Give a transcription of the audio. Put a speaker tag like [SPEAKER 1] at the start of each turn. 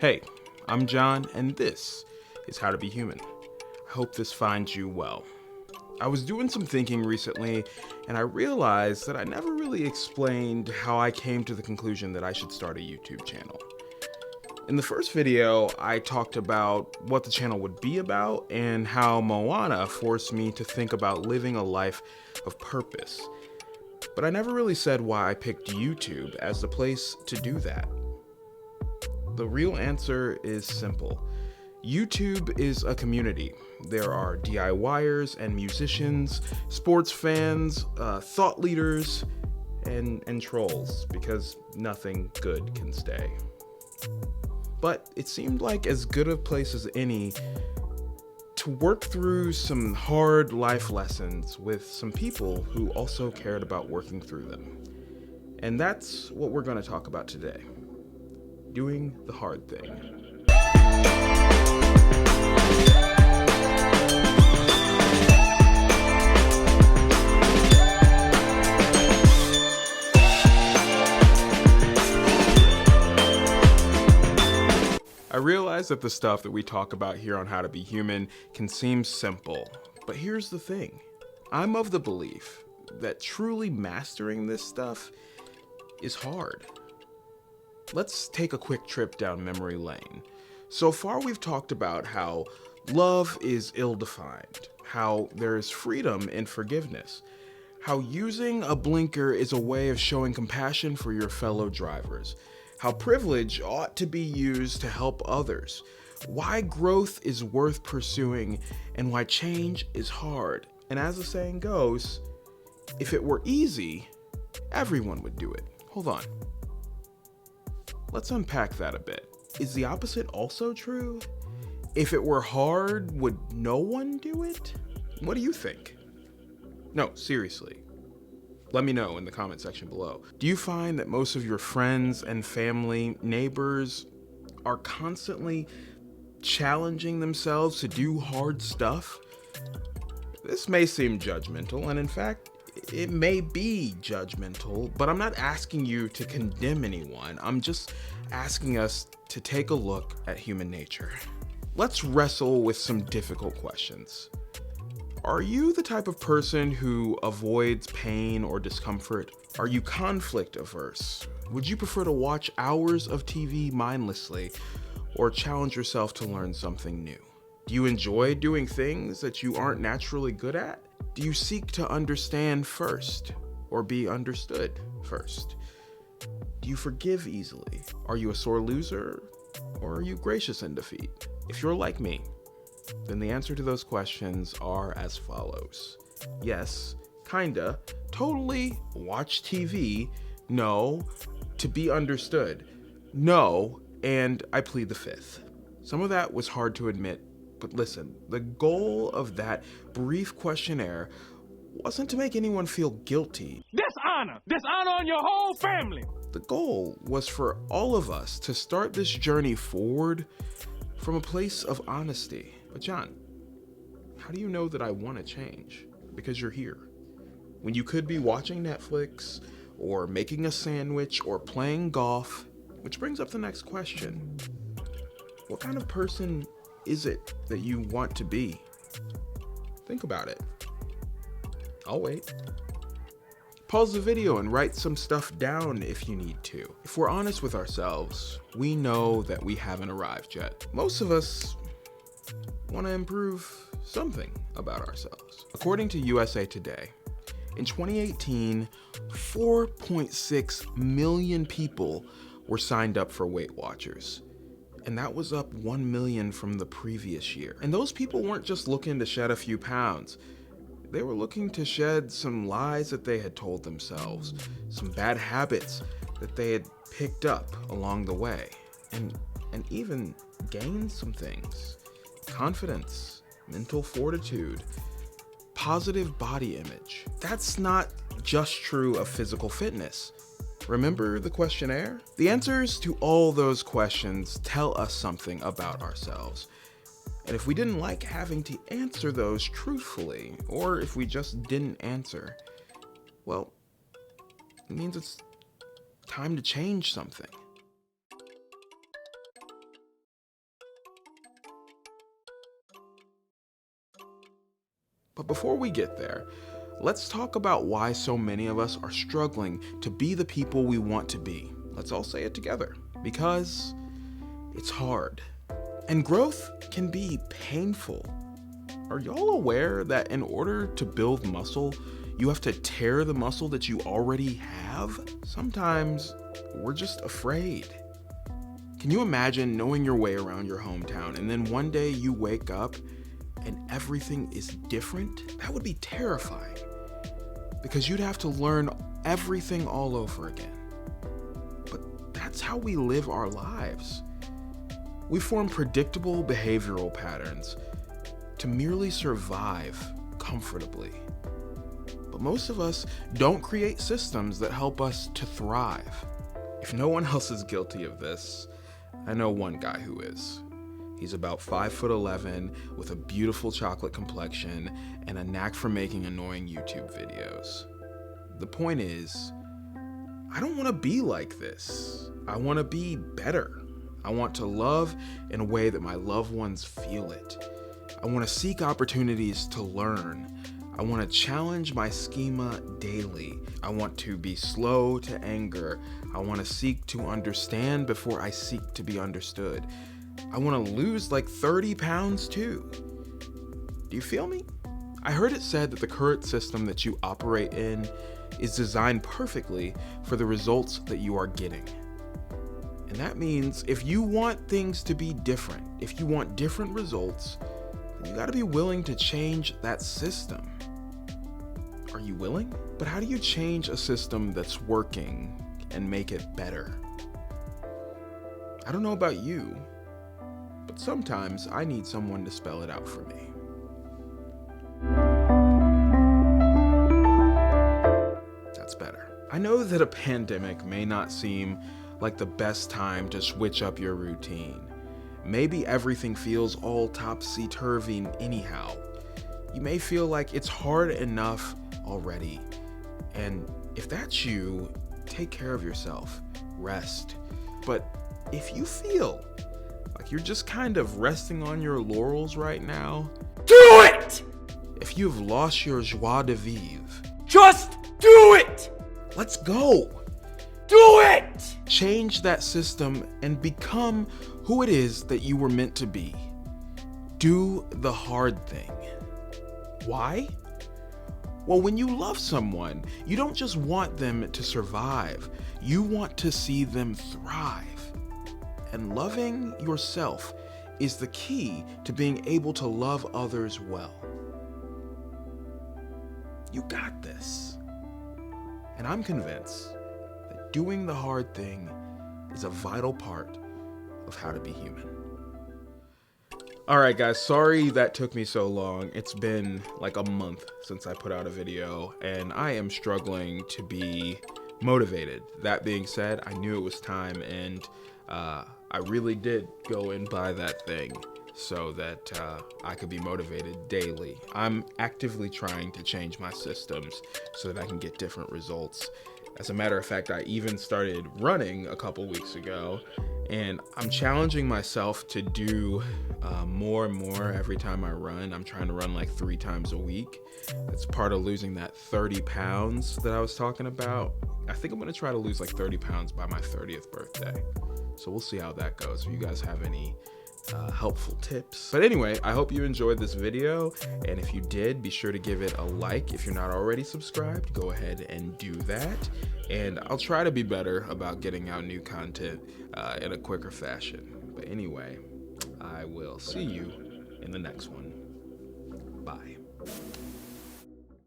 [SPEAKER 1] Hey, I'm John, and this is How to Be Human. I hope this finds you well. I was doing some thinking recently, and I realized that I never really explained how I came to the conclusion that I should start a YouTube channel. In the first video, I talked about what the channel would be about and how Moana forced me to think about living a life of purpose. But I never really said why I picked YouTube as the place to do that. The real answer is simple. YouTube is a community. There are DIYers and musicians, sports fans, thought leaders, and trolls, because nothing good can stay. But it seemed like as good a place as any to work through some hard life lessons with some people who also cared about working through them. And that's what we're going to talk about today. Doing the hard thing. I realize that the stuff that we talk about here on How to Be Human can seem simple, but here's the thing. I'm of the belief that truly mastering this stuff is hard. Let's take a quick trip down memory lane. So far we've talked about how love is ill-defined, how there's freedom in forgiveness, how using a blinker is a way of showing compassion for your fellow drivers, how privilege ought to be used to help others, why growth is worth pursuing, and why change is hard. And as the saying goes, if it were easy, everyone would do it. Hold on. Let's unpack that a bit. Is the opposite also true? If it were hard, would no one do it? What do you think? No, seriously. Let me know in the comment section below. Do you find that most of your friends and family, neighbors, are constantly challenging themselves to do hard stuff? This may seem judgmental, and in fact, it may be judgmental, but I'm not asking you to condemn anyone. I'm just asking us to take a look at human nature. Let's wrestle with some difficult questions. Are you the type of person who avoids pain or discomfort? Are you conflict averse? Would you prefer to watch hours of TV mindlessly or challenge yourself to learn something new? Do you enjoy doing things that you aren't naturally good at? Do you seek to understand first or be understood first? Do you forgive easily? Are you a sore loser or are you gracious in defeat? If you're like me, then the answer to those questions are as follows. Yes, kinda, totally, watch TV, no, to be understood, no, and I plead the fifth. Some of that was hard to admit, but listen, the goal of that brief questionnaire wasn't to make anyone feel guilty.
[SPEAKER 2] Dishonor on your whole family.
[SPEAKER 1] The goal was for all of us to start this journey forward from a place of honesty. But John, how do you know that I want to change? Because you're here. When you could be watching Netflix, or making a sandwich, or playing golf. Which brings up the next question. What kind of person is it that you want to be? Think about it. I'll wait. Pause the video and write some stuff down if you need to. If we're honest with ourselves, we know that we haven't arrived yet. Most of us want to improve something about ourselves. According to USA Today, in 2018, 4.6 million people were signed up for Weight Watchers. And that was up 1 million from the previous year. And those people weren't just looking to shed a few pounds. They were looking to shed some lies that they had told themselves, some bad habits that they had picked up along the way, and even gain some things. Confidence, mental fortitude, positive body image. That's not just true of physical fitness. Remember the questionnaire? The answers to all those questions tell us something about ourselves. And if we didn't like having to answer those truthfully, or if we just didn't answer, well, it means it's time to change something. But before we get there, let's talk about why so many of us are struggling to be the people we want to be. Let's all say it together. Because it's hard. And growth can be painful. Are y'all aware that in order to build muscle, you have to tear the muscle that you already have? Sometimes we're just afraid. Can you imagine knowing your way around your hometown and then one day you wake up and everything is different? That would be terrifying because you'd have to learn everything all over again. But that's how we live our lives. We form predictable behavioral patterns to merely survive comfortably. But most of us don't create systems that help us to thrive. If no one else is guilty of this, I know one guy who is. He's about 5'11" with a beautiful chocolate complexion and a knack for making annoying YouTube videos. The point is, I don't want to be like this. I want to be better. I want to love in a way that my loved ones feel it. I want to seek opportunities to learn. I want to challenge my schema daily. I want to be slow to anger. I want to seek to understand before I seek to be understood. I want to lose like 30 pounds too. Do you feel me? I heard it said that the current system that you operate in is designed perfectly for the results that you are getting. And that means if you want things to be different, if you want different results, you gotta be willing to change that system. Are you willing? But how do you change a system that's working and make it better? I don't know about you, but sometimes I need someone to spell it out for me. That's better. I know that a pandemic may not seem like the best time to switch up your routine. Maybe everything feels all topsy-turvy anyhow. You may feel like it's hard enough already. And if that's you, take care of yourself. Rest. But if you feel like you're just kind of resting on your laurels right now,
[SPEAKER 2] Do it!
[SPEAKER 1] if you've lost your joie de vivre,
[SPEAKER 2] Just do it!
[SPEAKER 1] let's go.
[SPEAKER 2] Do it!
[SPEAKER 1] Change that system and become who it is that you were meant to be. Do the hard thing. Why? Well, when you love someone, you don't just want them to survive. You want to see them thrive. And loving yourself is the key to being able to love others well. You got this. And I'm convinced that doing the hard thing is a vital part of how to be human. Alright guys, sorry that took me so long. It's been like a month since I put out a video and I am struggling to be motivated. That being said, I knew it was time and I really did go and buy that thing so that I could be motivated daily. I'm actively trying to change my systems so that I can get different results. As a matter of fact, I even started running a couple weeks ago, and I'm challenging myself to do more and more every time I run. I'm trying to run like 3 times a week. That's part of losing that 30 pounds that I was talking about. I think I'm gonna try to lose like 30 pounds by my 30th birthday. So we'll see how that goes. If you guys have any helpful tips. But anyway, I hope you enjoyed this video, and if you did, be sure to give it a like. If you're not already subscribed, go ahead and do that, and I'll try to be better about getting out new content in a quicker fashion. But anyway, I will see you in the next one. Bye.